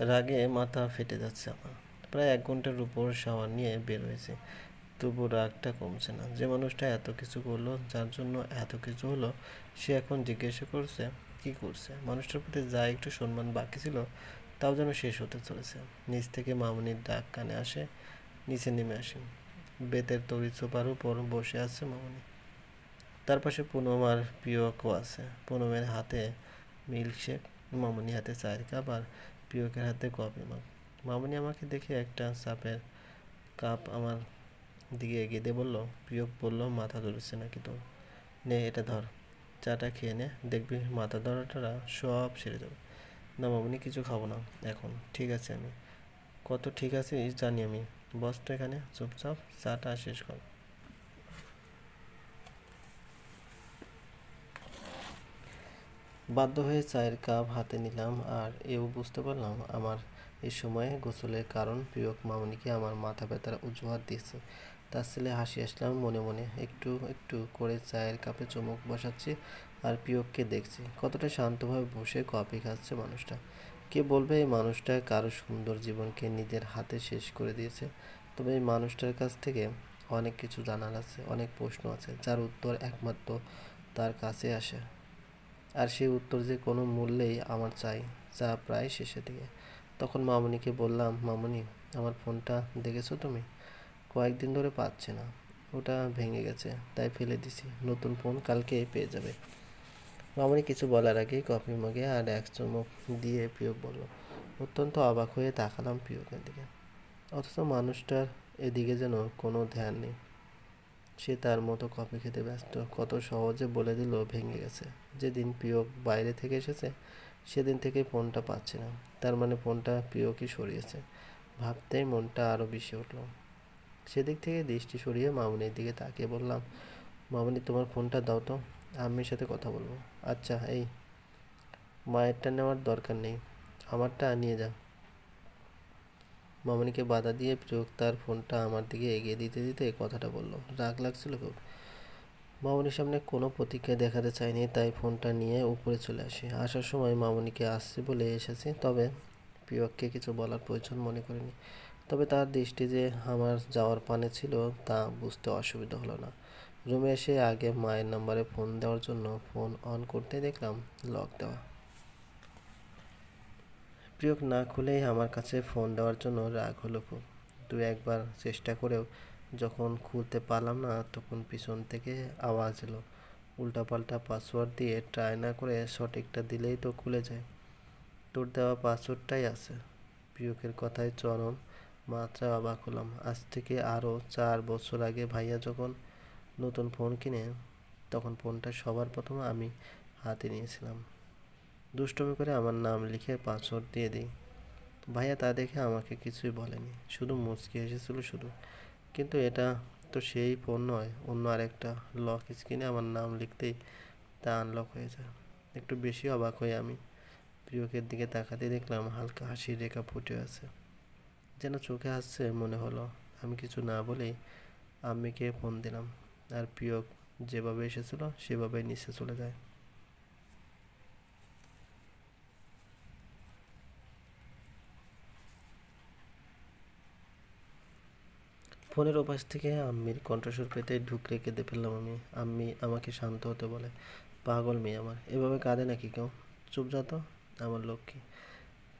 রাগে মাথা ফেটে যাচ্ছে আমার। প্রায় 1 ঘন্টার উপর শাওয়ার নিয়ে বের হয়েছে, তবু রাগটা কমছে না। যে মানুষটা এত কিছু করলো, যার জন্য এত কিছু হলো, সে এখন জিজ্ঞাসা করছে কি করছে। মানুষটার প্রতি যা একটু সম্মান বাকি ছিল তাও যেন শেষ হতে চলেছে। নিচ থেকে মামুনির ডাক কানে আসে। নিচে নেমে আসি। বেতের তৈরি সোফার উপর বসে আছে মামুনি। তার পাশে পুনম আর পিয়কও আছে। পুনমের হাতে মিল্কশেক, মামুনি হাতে চায়ের কাপ আর পিয়কের হাতে কফি মগ। মামুনি আমাকে দেখে একটা চাপের কাপ আমার দিকে এগিয়ে দিয়ে বলল। পিয়ক বলল, মাথা ধরেছে নাকি তোর? নে এটা ধর, চাটা খেয়ে নে, দেখবি মাথা ধরাটা সব সেরে যাবে। না মামুনি, কিছু খাবো না এখন, ঠিক আছে আমি। কত ঠিক আছে জানি আমি। বস তো এখানে, চুপচাপ চাটা শেষ কর। বাধ্য হয়ে চায়ের কাপ হাতে নিলাম, আর এও বুঝতে পারলাম আমার এই সময়ে গোসলের কারণ। প্রিয়ক মামুনিকে আমার মাথা ব্যথার অজুহাত দিয়েছে। তার ছেলে হাসি আসলাম মনে মনে। একটু একটু করে চায়ের কাপে চুমুক বসাচ্ছি আর প্রিয়ককে দেখছি কতটা শান্তভাবে বসে কফি খাচ্ছে মানুষটা। কে বলবে এই মানুষটা কারো সুন্দর জীবনকে নিজের হাতে শেষ করে দিয়েছে? তবে এই মানুষটার কাছ থেকে অনেক কিছু জানার আছে, অনেক প্রশ্ন আছে, যার উত্তর একমাত্র তার কাছে আসে। আর সেই উত্তর যে কোনো মূল্যেই আমার চাই। চা প্রায় শেষের দিকে। তখন মামুনিকে বললাম, মামুনি, আমার ফোনটা দেখেছো তুমি? কয়েকদিন ধরে পাচ্ছি না, ওটা ভেঙে গেছে, তাই ফেলে দিছি। নতুন ফোন কালকে পেয়ে যাবে। মামুনি কিছু বলার আগেই কফি মগে আর এক চুমুক দিয়ে প্রিয়ক বলল। অত্যন্ত অবাক হয়ে তাকালাম প্রিয়কের দিকে, অথচ মানুষটার এদিকে যেন কোনো ধ্যান নেই। সে তার মতো কফি খেতে ব্যস্ত। কত সহজে বলে দিল ভেঙে গেছে। যেদিন প্রিয়ক বাইরে থেকে এসেছে সেদিন থেকেই ফোনটা পাচ্ছে না। তার মানে ফোনটা প্রিয়কই সরিয়েছে। ভাবতেই মনটা আরও বেশি উঠল। সেদিক থেকে দৃষ্টি সরিয়ে মামুনির দিকে তাকিয়ে বললাম, মামুনি, তোমার ফোনটা দাও তো, আম্মির সাথে কথা বলবো। আচ্ছা, এই মায়েরটা নেওয়ার দরকার নেই, আমারটা নিয়ে যা। মামুনিকে বাধা দিয়ে প্রিয়ক তার ফোনটা আমার দিকে এগিয়ে দিতে দিতে কথাটা বলল। রাগ লাগছিল খুব। মামুনির সামনে কোনো প্রতিক্রিয়া দেখাতে চাইনি, তাই ফোনটা নিয়ে উপরে চলে আসি। আসার সময় মামুনিকে আসছি বলে এসেছি, তবে প্রিয়ককে কিছু বলার প্রয়োজন মনে করিনি। তবে তার দৃষ্টি যে আমার যাওয়ার পানে ছিল তা বুঝতে অসুবিধা হলো না। রুমে এসে আগে মায়ের নাম্বারে ফোন দেওয়ার জন্য ফোন অন করতে দেখলাম লক দেওয়া। প্রিয়ক না খুলেই আমার কাছে ফোন দেওয়ার জন্য রাগ হলো খুব। দু একবার চেষ্টা করেও যখন খুলতে পারলাম না, তখন পিছন থেকে আওয়াজ এলো, উল্টাপাল্টা পাসওয়ার্ড দিয়ে ট্রাই না করে সঠিকটা দিলেই তো খুলে যায়। তোর দেওয়া পাসওয়ার্ডটাই আছে। প্রিয়কের কথায় চরম মাত্রায় অবাক হলাম। আজ থেকে আরও 4 বছর আগে ভাইয়া যখন নতুন ফোন কিনে, তখন ফোনটা সবার প্রথম আমি হাতে নিয়েছিলাম। দুষ্টুমি করে আমার নাম লিখে পাসওয়ার্ড দিয়ে দিই। ভাইয়া তা দেখে আমাকে কিছুই বলেনি, শুধু মুচকি হেসেছিল শুধু। কিন্তু এটা তো সেই ফোন নয়, অন্য আরেকটা। লক স্ক্রিনে আমার নাম লিখতেই তা আনলক হয়ে যায়। একটু বেশি অবাক হয়ে আমি প্রিয়কের দিকে তাকাতে দেখলাম হালকা হাসির রেখা ফুটে আছে, যেন চোখে আসছে মনে হলো। আমি কিছু না বলেই আম্মিকে ফোন দিলাম, আর প্রিয়ক যেভাবে এসেছিল সেভাবেই নিচে চলে যায়। ফোনের ওপাশ থেকে আম্মির কণ্ঠস্বর পেতে ঢুকরে কেঁদে ফেললাম আমি। আম্মি আমাকে শান্ত হতে বলে। পাগল মেয়ে আমার, এভাবে কাঁদে নাকি কেউ? চুপ যা তো আমার লক্ষ্মী।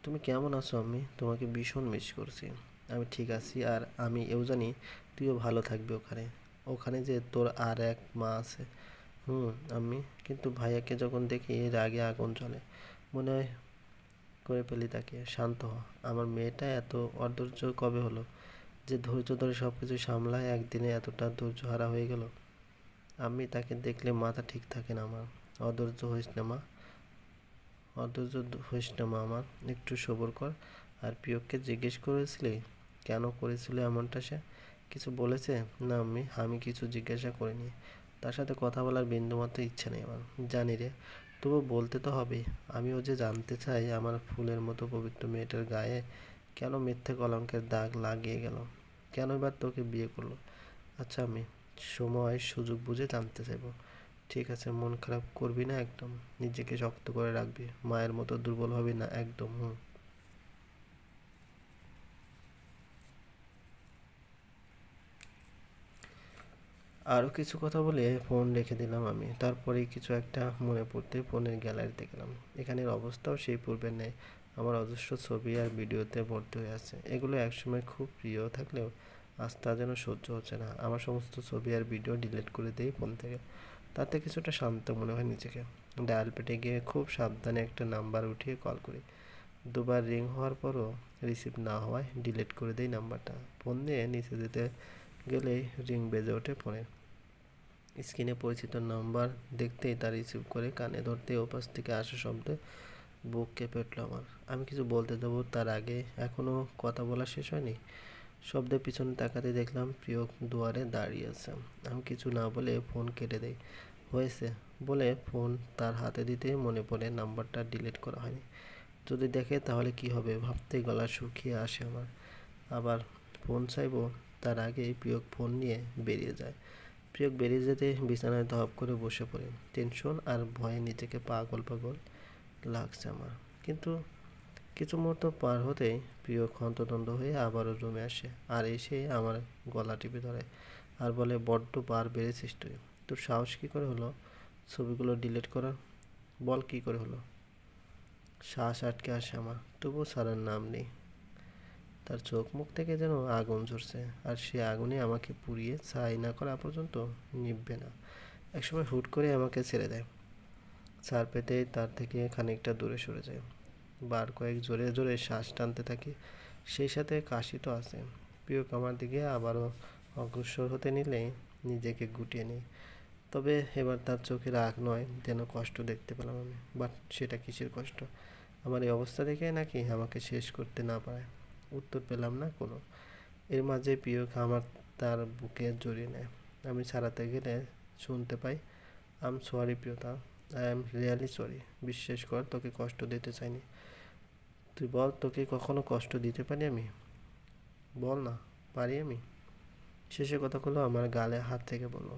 তুমি কেমন আছো আম্মি? তোমাকে ভীষণ মিস করছি। আমি ঠিক আছি, আর আমি এও জানি তুইও ভালো থাকবি ওখানে। ওখানে যে তোর আর এক মা আছে। হুম আম্মি, কিন্তু ভাইয়াকে যখন দেখি রাগে আগুন জ্বলে, মনে হয় করে ফেলি তাকে। শান্ত হ। আমার মেয়েটা এত অধৈর্য কবে হলো যে ধৈর্য ধরে সব কিছু সামলায়, একদিনে এতটা ধৈর্যহারা হয়ে গেল? আমি তাকে দেখলে মাথা ঠিক থাকে না আমার। অধৈর্য হইস না মা, অধৈর্য হইস না মা আমার, একটু সবর কর। আর প্রিয়ককে জিজ্ঞেস করেছিলি কেন করেছিল এমনটা? সে কিছু বলেছে? না আম্মি, আমি কিছু জিজ্ঞাসা করিনি। তার সাথে কথা বলার বিন্দুমাত্র ইচ্ছা নেই আমার। জানি রে, তবু বলতে তো হবেই। আমিও যে জানতে চাই আমার ফুলের মতো পবিত্র মেয়েটার গায়ে কেন মিথ্যে কলঙ্কের দাগ লাগিয়ে গেল, কেন এবার তোকে বিয়ে করলো। আচ্ছা আমি সময় সুযোগ বুঝে জানতে চাইবো। ঠিক আছে, মন খারাপ করবি না একদম। নিজেকে শক্ত করে রাখবি, মায়ের মতো দুর্বল হবি না একদম। হুম। আরও কিছু কথা বলে ফোন রেখে দিলাম আমি। তারপরেই কিছু একটা মনে পড়তে ফোনের গ্যালারিতে গেলাম। এখানের অবস্থাও সেই পূর্বের ন্যায়। আমার অজস্র ছবি আর ভিডিওতে ভর্তি হয়ে আছে। এগুলো একসময় খুব প্রিয় থাকলেও আজ তা যেন সহ্য হচ্ছে না। আমার সমস্ত ছবি আর ভিডিও ডিলিট করে দিই ফোন থেকে। তাতে কিছুটা শান্ত মনে হয় নিজেকে। ডায়াল পেটে গিয়ে খুব সাবধানে একটা নাম্বার উঠিয়ে কল করি। দুবার রিং হওয়ার পরও রিসিভ না হওয়ায় ডিলিট করে দিই নাম্বারটা। ফোন দিয়ে নিচে যেতে গেলেই রিং বেজে ওঠে ফোনের। স্ক্রিনে পরিচিত নাম্বার দেখতেই তা রিসিভ করে কানে ধরতেই ওপাশ থেকে আসা শব্দে বুক কেঁপে উঠল আমার। আমি কিছু বলতে যাব তার আগে এখনও কথা বলা শেষ হয়নি। শব্দের পিছনে তাকাতে দেখলাম প্রিয় দুয়ারে দাঁড়িয়ে আছে। আমি কিছু না বলে ফোন কেটে দেই। হয়েছে বলে ফোন তার হাতে দিতেই মনে পড়ে নাম্বারটা ডিলিট করা হয়নি। যদি দেখে তাহলে কি হবে ভাবতেই গলা শুকিয়ে আসে আমার। আবার ফোন চাইবো তার আগেই প্রিয়ক ফোন নিয়ে বেরিয়ে যায়। প্রিয়ক বেরিয়ে যেতে বিছানায় ধপ করে বসে পড়ে। টেনশন আর ভয়ে নিজেকে পাগল পাগল লাগছে আমার। কিন্তু কিছু মুহূর্ত পার হতেই প্রিয়ক হন্তদন্ত হয়ে আবারও রুমে আসে আর এসে আমার গলা টিপে ধরে আর বলে, বড্ড বার বেড়েছিস তুই। তোর সাহস কী করে হলো ছবিগুলো ডিলিট করার? বল কী করে হলো? শ্বাস আটকে আসে আমার, তবুও ছাড়ার নাম নেই। তার চোখ মুখ থেকে যেন আগুন ঝরছে, আর সে আগুনে আমাকে পুড়িয়ে ছাই না করা পর্যন্ত নিভবে না। একসময় হুট করে আমাকে ছেড়ে দেয়। ছাড় পেতেই তার থেকে খানিকটা দূরে সরে যায়। বার কয়েক জোরে জোরে শ্বাস টানতে থাকি। সেই সাথে কাশি তো আছে। প্রিয়ক আমার দিকে আবারও অগ্রসর হতে নিলেই নিজেকে গুটিয়ে নিই। তবে এবার তার চোখে রাগ নয়, যেন কষ্ট দেখতে পেলাম আমি। বাট সেটা কিসের কষ্ট? আমার এই অবস্থা দেখে নাকি আমাকে শেষ করতে না পারে? উত্তর পেলাম না কোনো। এর মাঝে প্রিয়ক আমার তার বুকে জড়িয়ে নেয়। আমি ছাড়াতে গেলে শুনতে পাই, I am sorry Priyota, I am really sorry. বিশ্বাস কর, তোকে কষ্ট দিতে চাইনি। তুই বল, তোকে কখনো কষ্ট দিতে পারি আমি? বল না, পারি আমি? শেষের কথাগুলো আমার গালে হাত থেকে বলল।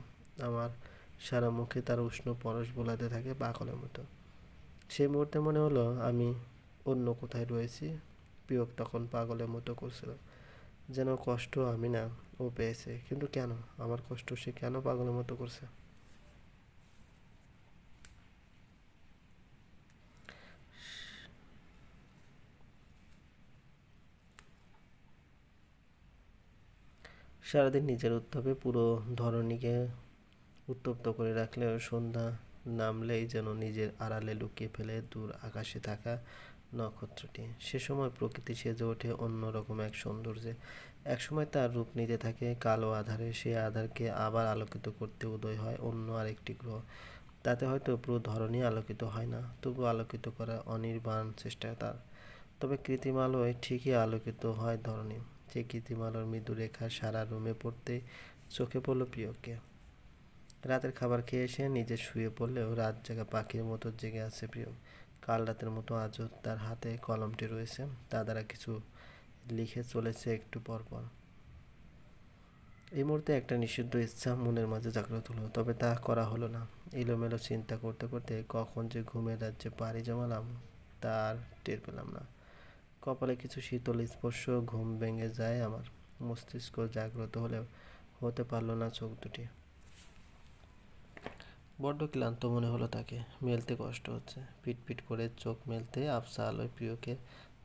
আমার সারা মুখে তার উষ্ণ পরশ বোলাতে থাকে পাগলের মতো। সেই মুহূর্তে মনে হলো আমি অন্য কোথায় রয়েছি। প্রিয়ক তখন পাগলের মতো করছিল, যেন কষ্ট আমি না, ও পেয়েছে। কিন্তু কেন? আমার কষ্ট সে কেন পাগলের মতো করছে? সারাদিন নিজের উত্তাপে পুরো ধরণীকে উত্তপ্ত করে রাখলেও সন্ধ্যা নামলেই যেন নিজের আড়ালে লুকিয়ে ফেলে দূর আকাশে থাকা নক্ষত্রটি। সে সময় প্রকৃতি সেজে ওঠে অন্যরকম এক সৌন্দর্যে। একসময় তার রূপ নিতে থাকে কালো আধারে, সে আধারকে আবার আলোকিত করতে উদয় হয় অন্য আরেকটি গ্রহ। তাতে হয়তো পুরো ধরনী আলোকিত হয় না, তবু আলোকিত করার অনির্বাণ চেষ্টা তার। তবে কৃত্রিম আলোয় ঠিকই আলোকিত হয় ধরনী। সেই কৃত্রিম আলোর মৃদু রেখা সারা রুমে পড়তে চোখে পড়ল প্রিয়কে। রাতের খাবার খেয়ে এসে নিজে শুয়ে পড়লেও রাত জাগা পাখির মতো জেগে আছে প্রিয়। কাল রাতের মতো আজও তার হাতে কলমটি রয়েছে, তা দ্বারা কিছু লিখে চলেছে একটু পর পর। এই মুহূর্তে একটা নিষিদ্ধ ইচ্ছা মনের মাঝে জাগ্রত হলো, তবে তা করা হলো না। এলোমেলো চিন্তা করতে করতে কখন যে ঘুমের রাজ্যে পাড়ি জমালাম তার টের পেলাম না। কপালে কিছু শীতল স্পর্শ, ঘুম ভেঙে যায় আমার। মস্তিষ্ক জাগ্রত হলেও হতে পারল না চোখ দুটি। বড্ড ক্লান্ত মনে হলো তাকে, মেলতে কষ্ট হচ্ছে। পিটপিট করে চোখ মেলতে আবছা আলোয় প্রিয়কে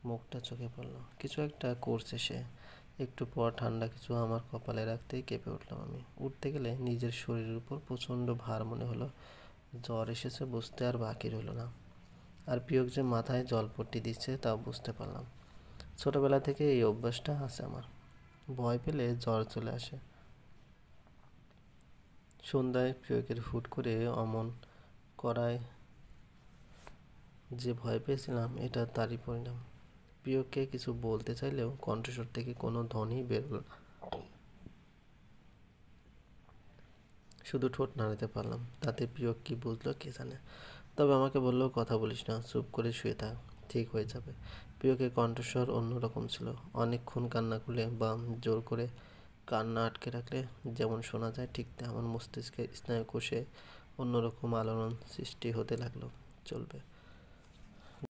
মুখটা চোখে পড়ল। কিছু একটা করছে সে। একটু পর ঠান্ডা কিছু আমার কপালে রাখতেই কেঁপে উঠলাম আমি। উঠতে গেলে নিজের শরীরের উপর প্রচণ্ড ভার মনে হলো। জ্বর এসেছে বুঝতে আর বাকি রইল না। আর প্রিয়ক যে মাথায় জলপট্টি দিচ্ছে তাও বুঝতে পারলাম। ছোটবেলা থেকে এই অভ্যাসটা আছে আমার। ভয় পেলে জ্বর চলে আসে। সন্ধ্যায় প্রিয়কের হুট করে অমন করায় যে ভয় পেয়েছিলাম, এটা তারই পরিণাম। প্রিয়কে কিছু বলতে চাইলেও কণ্ঠস্বর থেকে কোনো ধ্বনি বেরোল না। শুধু ঠোঁট নাড়াতে পারলাম। তাতে প্রিয়ক কি বুঝলো কে জানে। তবে আমাকে বললো, কথা বলিস না, চুপ করে শুয়ে থাক, ঠিক হয়ে যাবে। প্রিয়কের কণ্ঠস্বর অন্যরকম ছিল। অনেকক্ষণ কান্না করলে বা জোর করে কান্না আটকে রাখলে যেমন শোনা যায়, ঠিক তেমন মস্তিষ্কের স্নায়ুকোষে অন্যরকম আলোড়ন সৃষ্টি হতে লাগলো। চলবে।